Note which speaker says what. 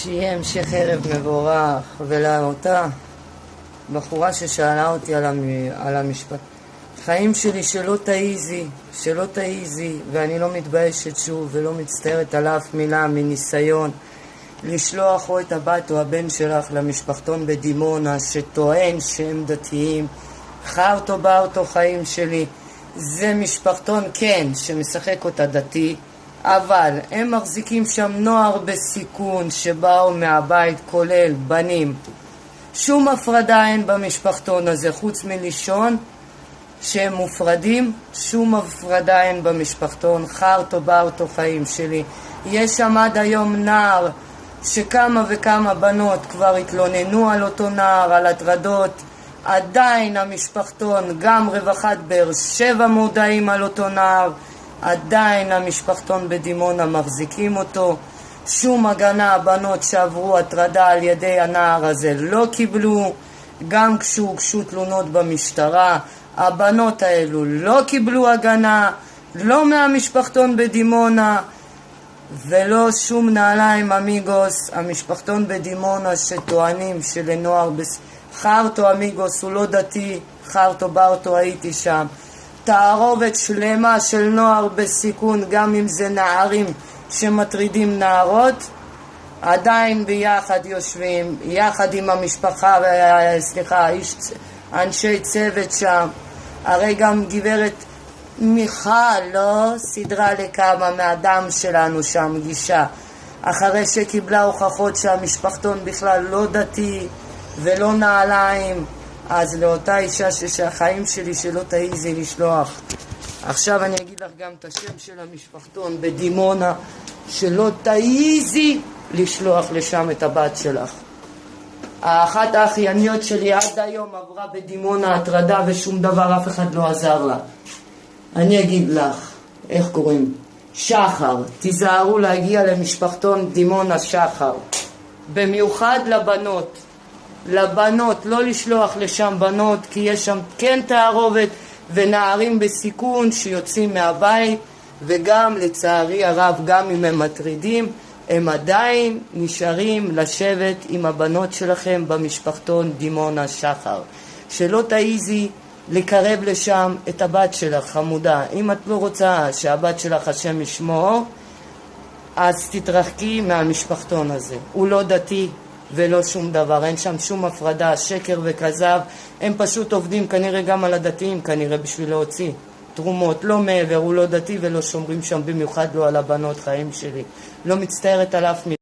Speaker 1: שיהיה המשך ערב מבורך. ולאותה בחורה ששאלה אותי על המשפט, חיים שלי שלא תעיזי, ואני לא מתביישת שוב ולא מצטערת על אף מילה מניסיון לשלוח או את הבת או הבן שלך למשפחתון בדימונה שטוען שהם דתיים. חרטו בארטו חיים שלי, זה משפחתון כן שמשחק אותה דתי, אבל הם מחזיקים שם נוער בסיכון שבאו מהבית, כולל בנים. שום הפרדה אין במשפחתון הזה חוץ מלישון שהם מופרדים, שום הפרדה אין במשפחתון. חרטו בארטו חיים שלי. יש שם עד היום נער שכמה וכמה בנות כבר התלוננו על אותו נער, על הטרדות. עדיין המשפחתון, גם רווחת באר שבע מודעים על אותו נער, עדיין המשפחתון בדימונה מחזיקים אותו. שום הגנה, הבנות שעברו הטרדה על ידי הנער הזה לא קיבלו, גם כשהוגשו תלונות במשטרה הבנות האלו לא קיבלו הגנה, לא מהמשפחתון בדימונה ולא שום נעליים אמיגוס. המשפחתון בדימונה שטוענים שלנוער חרטו אמיגוס הוא לא דתי, חרטו בארטו הייתי שם, תערובת שלמה של נוער בסיכון, גם אם זה נערים שמטרידים נערות, עדיין ביחד יושבים, יחד עם המשפחה, אנשי צוות שם. הרי גם גברת מיכל לא סדרה לכמה מהדם שלנו שם גישה, אחרי שקיבלה הוכחות שהמשפחתון בכלל לא דתי ולא נעליים. אז לאותה אישה שהחיים שלי שלא תעיזי לשלוח. עכשיו אני אגיד לך גם את השם של המשפחתון בדימונה, שלא תעיזי לשלוח לשם את הבת שלך. האחת האחייניות שלי עד היום עברה בדימונה הטרדה ושום דבר, אף אחד לא עזר לה. אני אגיד לך, איך קוראים? שחר. תיזהרו להגיע למשפחתון דימונה שחר, במיוחד לבנות, לא לשלוח לשם בנות, כי יש שם כן תערובת ונערים בסיכון שיוצאים מהבית, וגם לצערי הרב גם אם הם מטרידים הם עדיין נשארים לשבת עם הבנות שלכם במשפחתון דימונה שחר. שלא תעיזי לקרב לשם את הבת שלך חמודה. אם את לא רוצה שהבת שלך השם ישמור, אז תתרחקי מהמשפחתון הזה. הוא לא דתי ולא שום דבר, אין שם שום הפרדה, שקר וכזב. הם פשוט עובדים כנראה גם על הדתיים, כנראה בשביל להוציא תרומות, לא מעבר. הוא לא דתי ולא שומרים שם, במיוחד לא על הבנות. חיים שלי, לא מצטערת על אף מילה.